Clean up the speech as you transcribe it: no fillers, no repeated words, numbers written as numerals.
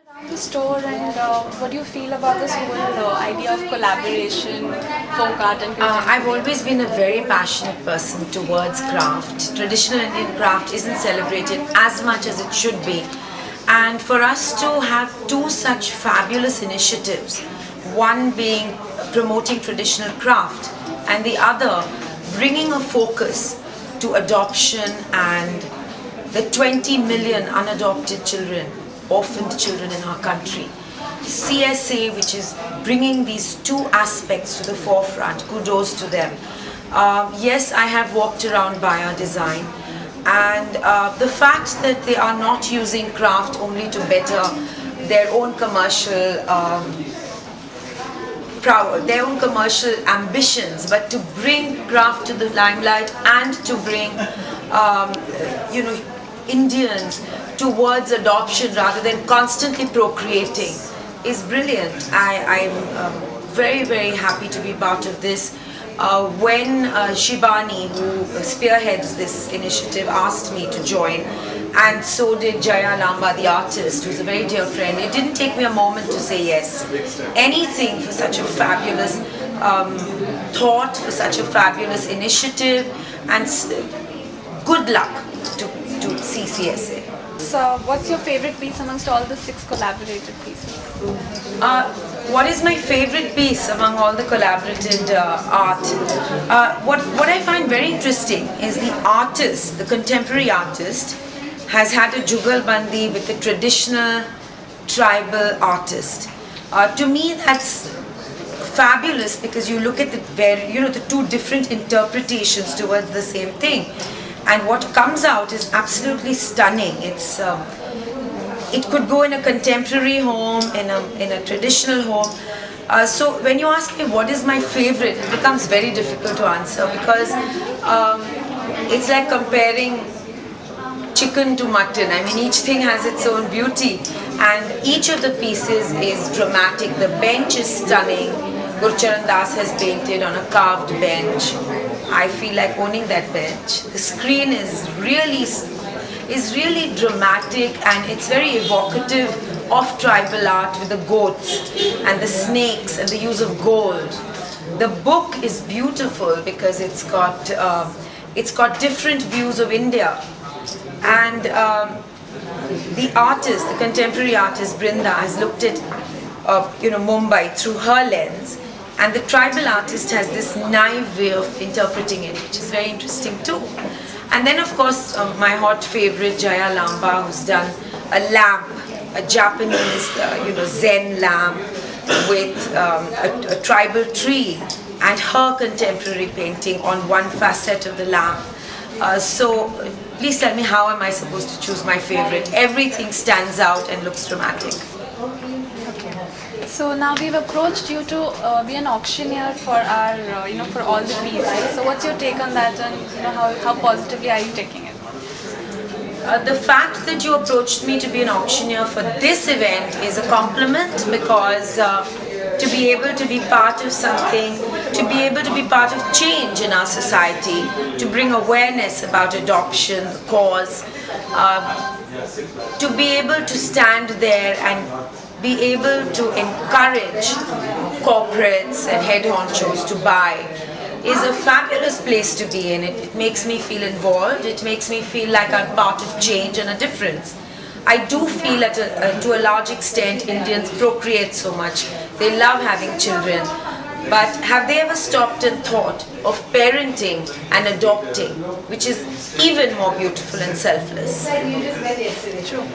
Around the store, and what do you feel about this whole idea of collaboration, folk art and I've contemporary? always been a very passionate person towards craft. Traditional Indian craft isn't celebrated as much as it should be. And for us to have two such fabulous initiatives, one being promoting traditional craft and the other bringing a focus to adoption and the 20 million unadopted children, orphaned children in our country. CSA, which is bringing these two aspects to the forefront, kudos to them. Yes, I have walked around Baya Design, and the fact that they are not using craft only to better their own commercial their own commercial ambitions, but to bring craft to the limelight and to bring, you know, Indians towards adoption rather than constantly procreating is brilliant. I'm very, very happy to be part of this. When Shibani, who spearheads this initiative, asked me to join, and so did Jaya Lamba, the artist, who's a very dear friend, it didn't take me a moment to say yes. Anything for such a fabulous thought, for such a fabulous initiative, and good luck to CCSA. So, what's your favorite piece amongst all the 6 collaborated pieces? What is my favorite piece among all the collaborated art? What I find very interesting is the artist, the contemporary artist, has had a jugalbandi with the traditional tribal artist. To me, that's fabulous because you look at the two different interpretations towards the same thing, and what comes out is absolutely stunning. It could go in a contemporary home, in a traditional home. So when you ask me what is my favorite, it becomes very difficult to answer because it's like comparing chicken to mutton. I mean, each thing has its own beauty, and each of the pieces is dramatic. The bench is stunning. Gurcharan Das has painted on a carved bench. I feel like owning that bench. The screen is really dramatic, and it's very evocative of tribal art with the goats and the snakes and the use of gold. The book is beautiful because it's got different views of India, and the artist, the contemporary artist Brinda, has looked at Mumbai through her lens, and the tribal artist has this naive way of interpreting it, which is very interesting too. And then, of course, my hot favorite, Jaya Lamba, who's done a lamp, a Japanese, Zen lamp with a tribal tree, and her contemporary painting on one facet of the lamp. So, please tell me, how am I supposed to choose my favorite? Everything stands out and looks dramatic. So now we've approached you to be an auctioneer for our, for all the pieces. So what's your take on that, and how positively are you taking it? The fact that you approached me to be an auctioneer for this event is a compliment, because to be able to be part of something, to be able to be part of change in our society, to bring awareness about adoption, the cause, to be able to stand there and be able to encourage corporates and head honchos to buy is a fabulous place to be in. It makes me feel involved. It makes me feel like I'm part of change and a difference. I do feel to a large extent Indians procreate so much. They love having children. But have they ever stopped and thought of parenting and adopting, which is even more beautiful and selfless? True.